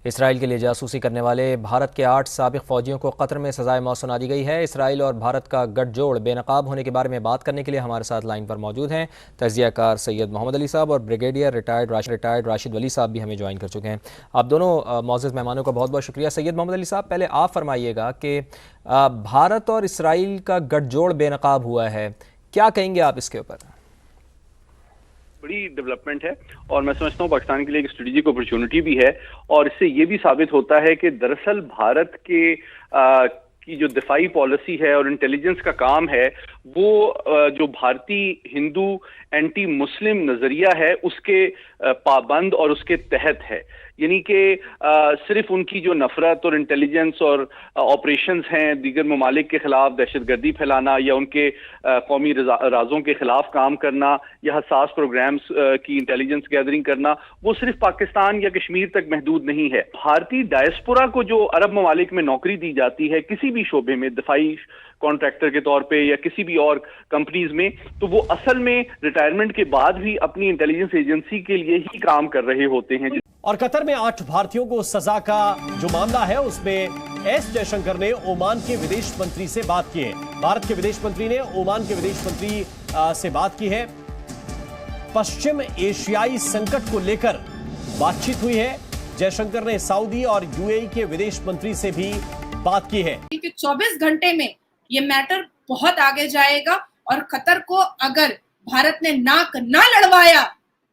Israel के लिए जासूसी करने वाले भारत के 8 साबिक फौजियों को कतर में सजाए मौत सुना दी गई है। इसराइल और भारत का गठजोड़ बेनकाब होने के बारे में बात करने के लिए हमारे साथ लाइन पर मौजूद हैं तजियाकार सैयद मोहम्मद अली साहब और ब्रिगेडियर रिटायर्ड राशिद वली साहब भी हमें ज्वाइन कर चुके हैं। आप दोनों मौजूद मेहमानों का बहुत बहुत शुक्रिया। सैयद मोहम्मद अली साहब, पहले आप फरमाइएगा कि भारत और इसराइल का गठजोड़ बेनकाब हुआ है, क्या कहेंगे आप इसके ऊपर? बड़ी डेवलपमेंट है और मैं समझता हूँ पाकिस्तान के लिए एक स्ट्रेटेजिक अपॉर्चुनिटी भी है। और इससे ये भी साबित होता है कि दरअसल भारत के की जो दिफाई पॉलिसी है और इंटेलिजेंस का काम है वो जो भारतीय हिंदू एंटी मुस्लिम नजरिया है उसके पाबंद और उसके तहत है। यानी कि सिर्फ उनकी जो नफरत और इंटेलिजेंस और ऑपरेशंस हैं दीगर ममालिक के खिलाफ दहशतगर्दी फैलाना या उनके कौमी राजों के खिलाफ काम करना या हसास प्रोग्राम्स की इंटेलिजेंस गैदरिंग करना, वो सिर्फ पाकिस्तान या कश्मीर तक महदूद नहीं है। भारतीय डायस्पोरा को जो अरब ममालिक में नौकरी दी जाती है किसी भी शोबे में, दिफाई कॉन्ट्रैक्टर के तौर पे या किसी भी और कंपनीज में, तो वो असल में रिटायरमेंट के बाद भी अपनी इंटेलिजेंस एजेंसी के लिए ही काम कर रहे होते हैं। और कतर में 8 भारतीयों को सजा का जो मामला है उसमें एस जयशंकर ने ओमान के विदेश मंत्री से बात की है। भारत के विदेश मंत्री ने ओमान के विदेश मंत्री से बात की है। पश्चिम एशियाई संकट को लेकर बातचीत हुई है। जयशंकर ने सऊदी और यूएई के विदेश मंत्री से भी बात की है। 24 घंटे में ये मैटर बहुत आगे जाएगा और कतर को अगर भारत ने नाक ना लड़वाया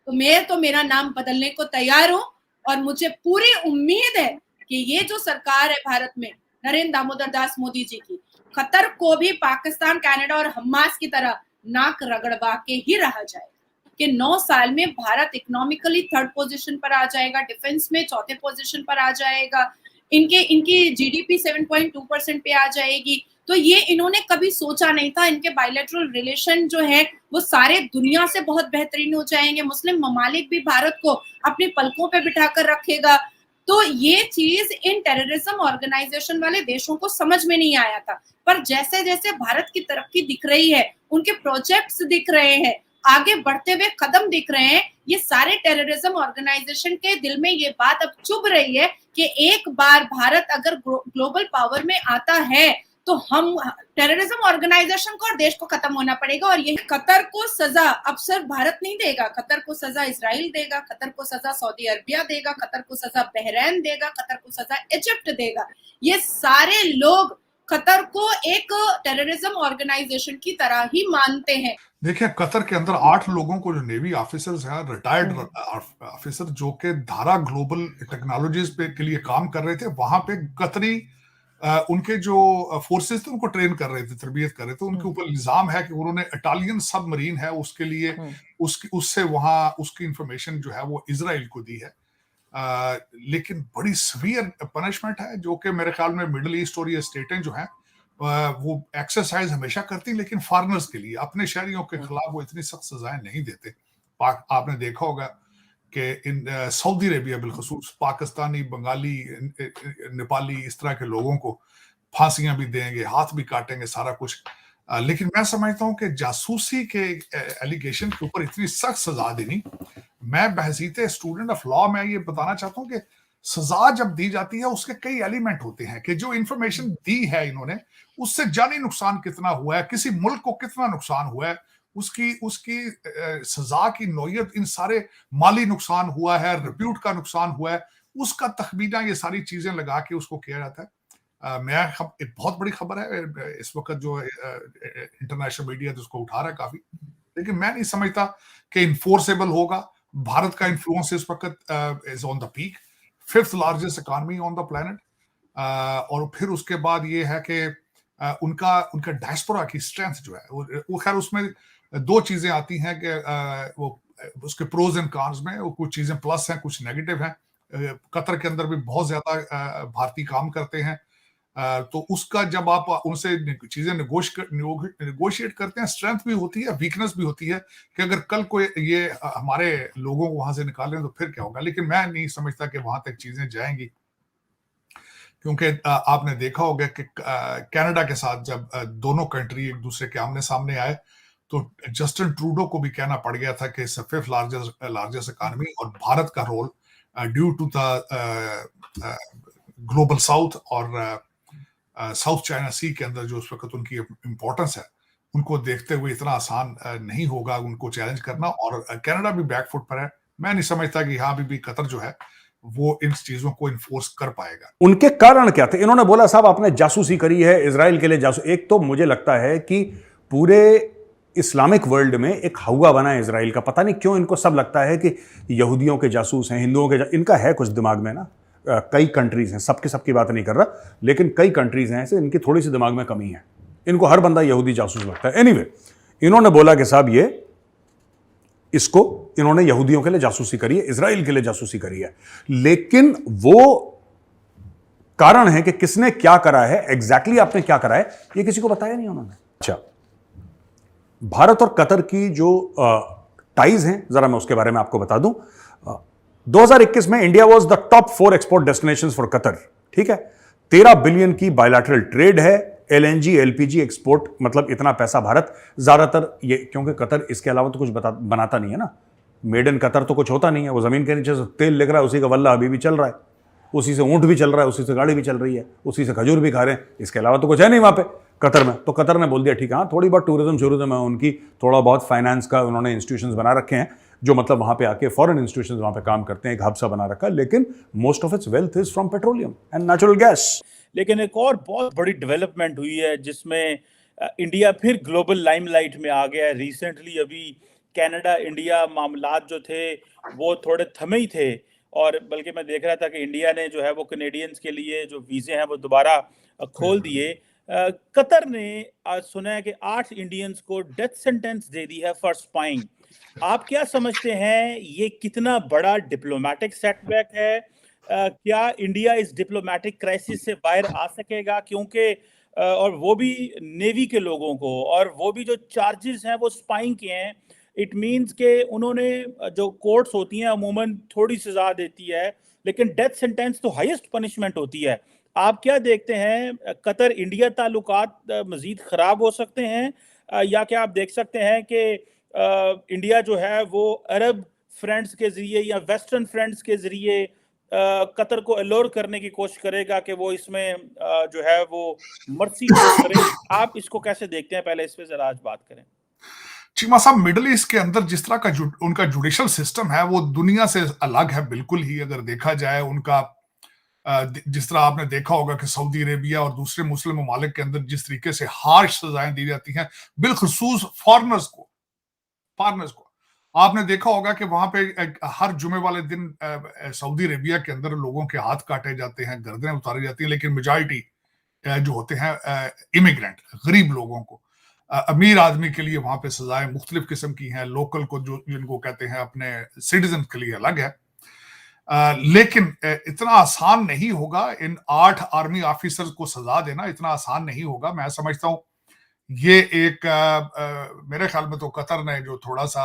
तो मैं तो मेरा नाम बदलने को तैयार हूं। और मुझे पूरी उम्मीद है कि ये जो सरकार है भारत में नरेंद्र दामोदर दास मोदी जी की, कतर को भी पाकिस्तान, कनाडा और हमास की तरह नाक रगड़वा के ही रहा जाएगा कि 9 साल में भारत इकोनॉमिकली 3rd पोजीशन पर आ जाएगा, डिफेंस में 4थे पोजीशन पर आ जाएगा, इनकी जीडीपी 7.2% पे आ जाएगी। तो ये इन्होंने कभी सोचा नहीं था। इनके बायलैटरल रिलेशन जो है वो सारे दुनिया से बहुत बेहतरीन हो जाएंगे। मुस्लिम ममालिक भी भारत को अपनी पलकों पे बिठाकर रखेगा। तो ये चीज इन टेररिज्म ऑर्गेनाइजेशन वाले देशों को समझ में नहीं आया था, पर जैसे जैसे भारत की तरक्की दिख रही है, उनके प्रोजेक्ट्स दिख रहे हैं, आगे बढ़ते हुए कदम दिख रहे हैं, ये सारे टेररिज्म ऑर्गेनाइजेशन के दिल में ये बात अब चुभ रही है कि एक बार भारत अगर ग्लोबल पावर में आता है तो हम टेररिज्म ऑर्गेनाइजेशन को और देश को खत्म होना पड़ेगा। और ये कतर को सजा अब सिर्फ भारत नहीं देगा, कतर को सजा इसराइल देगा, कतर को सजा सऊदी अरबिया देगा, कतर को सजा बहरीन देगा, कतर को सजा इजिप्ट देगा। ये सारे लोग कतर को एक टेररिज्म ऑर्गेनाइजेशन की तरह ही मानते हैं। देखिए, कतर के अंदर 8 लोगों को जो नेवी ऑफिसर्स हैं, रिटायर्ड ऑफिसर जो कि धारा ग्लोबल टेक्नोलॉजीज पे के लिए काम कर रहे थे, वहां पे कतरी उनके जो फोर्सेस थे उनको ट्रेन कर रहे थे, तरबियत कर रहे थे। उनके ऊपर इल्जाम है कि उन्होंने इटालियन सबमरीन है उसके लिए उससे वहां उसकी इंफॉर्मेशन जो है वो इजराइल को दी है। लेकिन बड़ी सीवियर पनिशमेंट है जो कि मेरे ख्याल में मिडिल ईस्ट और ये स्टेटें जो हैं वो एक्सरसाइज हमेशा करती, लेकिन फॉरेनर्स के लिए, अपने शहरियों के खिलाफ वो इतनी सख्त सजाएं नहीं देते। आपने देखा होगा कि इन सऊदी अरेबिया बिलखसूस पाकिस्तानी, बंगाली, नेपाली इस तरह के लोगों को फांसियां भी देंगे, हाथ भी काटेंगे, सारा कुछ। लेकिन मैं समझता हूं कि जासूसी के एलिगेशन के ऊपर इतनी सख्त सजा देनी, मैं बहसीत स्टूडेंट ऑफ लॉ में ये बताना चाहता हूं कि सजा जब दी जाती है उसके कई एलिमेंट होते हैं कि जो इंफॉर्मेशन दी है इन्होंने उससे जानी नुकसान कितना हुआ है, किसी मुल्क को कितना नुकसान हुआ है, उसकी सजा की नौयत, इन सारे माली नुकसान हुआ है, रिप्यूट का नुकसान हुआ है, उसका तखमीना ये सारी चीजें लगा के उसको किया जाता है। एक बहुत बड़ी खबर है इस वक्त जो इंटरनेशनल मीडिया तो उसको उठा रहा है काफी, लेकिन मैं नहीं समझता कि इन्फोर्सेबल होगा। भारत का इन्फ्लुएंस इस वक्त is on the peak, 5th largest economy on the planet. और फिर उसके बाद ये है कि उनका डायस्पोरा की स्ट्रेंथ जो है वो खैर उसमें 2 चीजें आती हैं कि वो उसके प्रोज एंड कॉन्स में वो कुछ चीजें प्लस हैं, कुछ नेगेटिव हैं। कतर के अंदर भी बहुत ज्यादा भारतीय काम करते हैं, तो उसका जब आप उनसे चीजें नेगोशिएट करते हैं, स्ट्रेंथ भी होती है, वीकनेस भी होती है कि अगर कल को ये हमारे लोगों को वहां से निकालें तो फिर क्या होगा। लेकिन मैं नहीं समझता कि वहां तक चीजें जाएंगी, क्योंकि आपने देखा होगा कि कनाडा के साथ जब दोनों कंट्री एक दूसरे के आमने सामने आए तो जस्टिन ट्रूडो को भी कहना पड़ गया था कि 5th लार्जेस्ट इकोनॉमी और भारत का role due to the global south और साउथ चाइना सी के अंदर जो उस वक्त उनकी इम्पोर्टेंस है, उनको देखते हुए इतना आसान नहीं होगा उनको चैलेंज करना। और कनाडा भी बैकफुट पर है। मैं नहीं समझता कि यहाँ भी कतर जो है वो इन चीजों को इन्फोर्स कर पाएगा। उनके कारण क्या थे? इन्होंने बोला साहब आपने जासूसी करी है इजराइल के लिए एक तो मुझे लगता है कि पूरे इस्लामिक वर्ल्ड में एक हवा बना है इजराइल का। पता नहीं क्यों इनको सब लगता है कि यहूदियों के जासूस हैं, हिंदुओं के इनका है कुछ दिमाग में ना। कई कंट्रीज हैं, सबकी बात नहीं कर रहा, लेकिन कई कंट्रीज हैं ऐसे इनकी थोड़ी सी दिमाग में कमी है। इनको हर बंदा यहूदी जासूस लगता है। एनीवे, इन्होंने बोला कि साहब इन्होंने यहूदियों के लिए जासूसी करी है, इजराइल के लिए जासूसी करी है। लेकिन वो कारण है कि किसने क्या करा है, एग्जैक्टली आपने क्या करा है, ये किसी को बताया नहीं उन्होंने। अच्छा, भारत और कतर की जो टाइज हैं, जरा मैं उसके बारे में आपको बता दूं। 2021 में India was the top 4 export destinations for Qatar. ठीक है, 13 बिलियन की बायलैटरल ट्रेड है। एलएनजी एलपीजी एक्सपोर्ट, मतलब इतना पैसा भारत ज्यादातर ये, क्योंकि कतर इसके अलावा तो कुछ बनाता नहीं है ना। मेड इन कतर तो कुछ होता नहीं है। वो जमीन के नीचे से तेल लिख रहा है, उसी का वल्ला अभी भी चल रहा है, उसी से ऊंट भी चल रहा है, उसी से गाड़ी भी चल रही है, उसी से खजूर भी खा रहे हैं। इसके अलावा तो कुछ है नहीं वहां पे कतर में। तो कतर ने बोल दिया ठीक है, हाँ थोड़ी बहुत टूरिज्म है उनकी, थोड़ा बहुत फाइनेंस का उन्होंने इंस्टीट्यूशंस बना रखे हैं, जो मतलब वहां पे आके फॉरेन इंस्टीट्यूशंस वहां पे काम करते हैं, एक हब सा बना रखा है। लेकिन most of its wealth is from petroleum and natural gas. लेकिन एक और बहुत बड़ी डेवलपमेंट हुई है जिसमें इंडिया फिर ग्लोबल लाइमलाइट में आ गया है। रिसेंटली अभी कनाडा इंडिया मामलात जो थे वो थोड़े थमे ही थे, और बल्कि मैं देख रहा था कि इंडिया ने जो है वो कनेडियंस के लिए जो वीज़े हैं वो दोबारा खोल दिए। कतर ने आज सुना है कि 8 इंडियंस को डेथ सेंटेंस दे दी है फॉर स्पाइंग। आप क्या समझते हैं, ये कितना बड़ा डिप्लोमेटिक सेटबैक है? क्या इंडिया इस डिप्लोमेटिक क्राइसिस से बाहर आ सकेगा? क्योंकि और वो भी नेवी के लोगों को, और वो भी जो चार्जेस हैं वो स्पाइंग के हैं। इट मीन्स के उन्होंने, जो कोर्ट्स होती हैं अमूमन थोड़ी सजा देती है, लेकिन डेथ सेंटेंस तो हाईएस्ट पनिशमेंट होती है। आप क्या देखते हैं, कतर इंडिया ताल्लुकात मजीद ख़राब हो सकते हैं, या क्या आप देख सकते हैं कि इंडिया जो है वो अरब फ्रेंड्स के ज़रिए या वेस्टर्न फ्रेंड्स के ज़रिए कतर को अलोर करने की कोशिश करेगा कि वो इसमें जो है वो मर्सी करे? आप इसको कैसे देखते हैं? पहले इस पे जरा आज बात करें। चीमा साहब, मिडिल ईस्ट के अंदर जिस तरह का उनका जुडिशल सिस्टम है वो दुनिया से अलग है बिल्कुल ही। अगर देखा जाए उनका, जिस तरह आपने देखा होगा कि सऊदी अरेबिया और दूसरे मुस्लिम ममालिक के अंदर जिस तरीके से हार्श सजाएं दी जाती हैं, बिलखुसूस फॉरेनर्स को। आपने देखा होगा कि वहां पे हर जुमे वाले दिन सऊदी अरेबिया के अंदर लोगों के हाथ काटे जाते हैं, गर्दनें उतारी जाती हैं, लेकिन मेजॉरिटी जो होते हैं इमिग्रेंट, गरीब लोगों को। अमीर आदमी के लिए वहां पे सजाएं मुख्तलिफ किस्म की हैं, लोकल को जो जिनको कहते हैं अपने सिटीजन के लिए अलग है। लेकिन इतना आसान नहीं होगा इन 8 आर्मी ऑफिसर्स को सजा देना, इतना आसान नहीं होगा। मैं समझता हूं ये एक मेरे ख्याल में तो कतर ने जो थोड़ा सा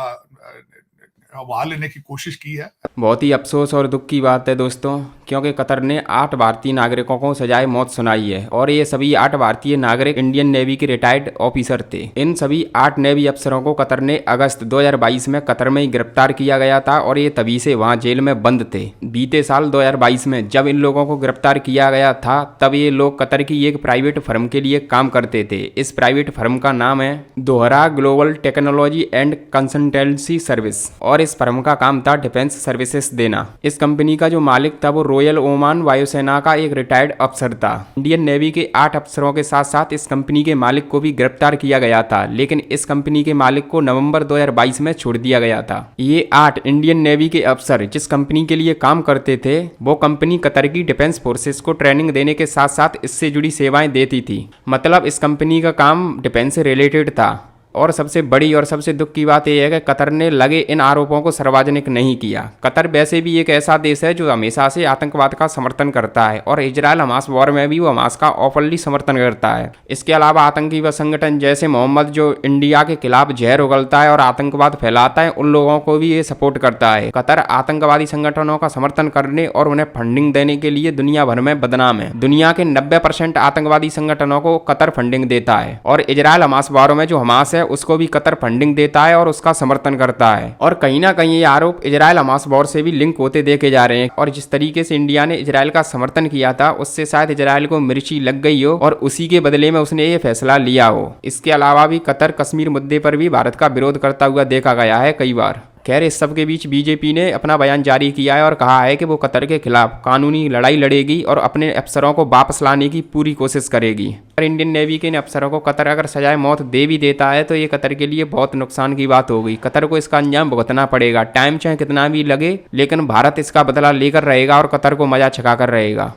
हवा लेने की कोशिश की है। बहुत ही अफसोस और दुख की बात है दोस्तों, क्योंकि कतर ने 8 भारतीय नागरिकों को सजाए मौत सुनाई है, और ये सभी 8 भारतीय नागरिक इंडियन नेवी के रिटायर्ड ऑफिसर थे। इन सभी 8 नेवी अफसरों को कतर ने अगस्त 2022 में कतर में ही गिरफ्तार किया गया था, और ये तभी से वहाँ जेल में बंद थे। बीते साल 2022 में जब इन लोगों को गिरफ्तार किया गया था, तब ये लोग कतर की एक प्राइवेट फर्म के लिए काम करते थे। इस प्राइवेट फर्म का नाम है दोहरा global technology and consultancy service, और इस फर्म का काम था डिफेंस सर्विसेज देना। इस कंपनी का जो मालिक था वो रॉयल ओमान वायुसेना का एक रिटायर्ड अफसर था। इंडियन नेवी के 8 अफसरों के साथ साथ इस कंपनी के मालिक को भी गिरफ्तार किया गया था, लेकिन इस कंपनी के मालिक को नवंबर 2022 में छोड़ दिया गया था। ये 8 इंडियन नेवी के अफसर जिस कंपनी के लिए काम करते थे, वो कंपनी कतर की डिफेंस फोर्सेस को ट्रेनिंग देने के साथ साथ इससे जुड़ी सेवाएं देती थी। मतलब इस कंपनी का काम डिफेंस से रिलेटेड था। और सबसे बड़ी और सबसे दुख की बात यह है कि कतर ने लगे इन आरोपों को सार्वजनिक नहीं किया। कतर वैसे भी एक ऐसा देश है जो हमेशा से आतंकवाद का समर्थन करता है, और इजराइल हमास वॉर में भी वो हमास का ओपनली समर्थन करता है। इसके अलावा आतंकी व संगठन जैसे मोहम्मद जो इंडिया के खिलाफ जहर उगलता है और आतंकवाद फैलाता है, उन लोगों को भी ये सपोर्ट करता है। कतर आतंकवादी संगठनों का समर्थन करने और उन्हें फंडिंग देने के लिए दुनिया भर में बदनाम है। दुनिया के 90% आतंकवादी संगठनों को कतर फंडिंग देता है, और इजराइल हमास वॉर में जो हमास है उसको भी कतर फंडिंग देता है और उसका समर्थन करता है। और कहीं ना कहीं ये आरोप इजराइल हमास वॉर से भी लिंक होते देखे जा रहे हैं। और जिस तरीके से इंडिया ने इजराइल का समर्थन किया था, उससे शायद इजराइल को मिर्ची लग गई हो और उसी के बदले में उसने ये फैसला लिया हो। इसके अलावा भी कतर कश्मीर मुद्दे पर भी भारत का विरोध करता हुआ देखा गया है कई बार। खैर, इस सब के बीच बीजेपी ने अपना बयान जारी किया है और कहा है कि वो कतर के खिलाफ कानूनी लड़ाई लड़ेगी और अपने अफसरों को वापस लाने की पूरी कोशिश करेगी। और इंडियन नेवी के इन अफसरों को कतर अगर सजाए मौत दे भी देता है तो ये कतर के लिए बहुत नुकसान की बात होगी। कतर को इसका अंजाम भुगतना पड़ेगा, टाइम चाहे कितना भी लगे, लेकिन भारत इसका बदला लेकर रहेगा और कतर को मजा छका कर रहेगा।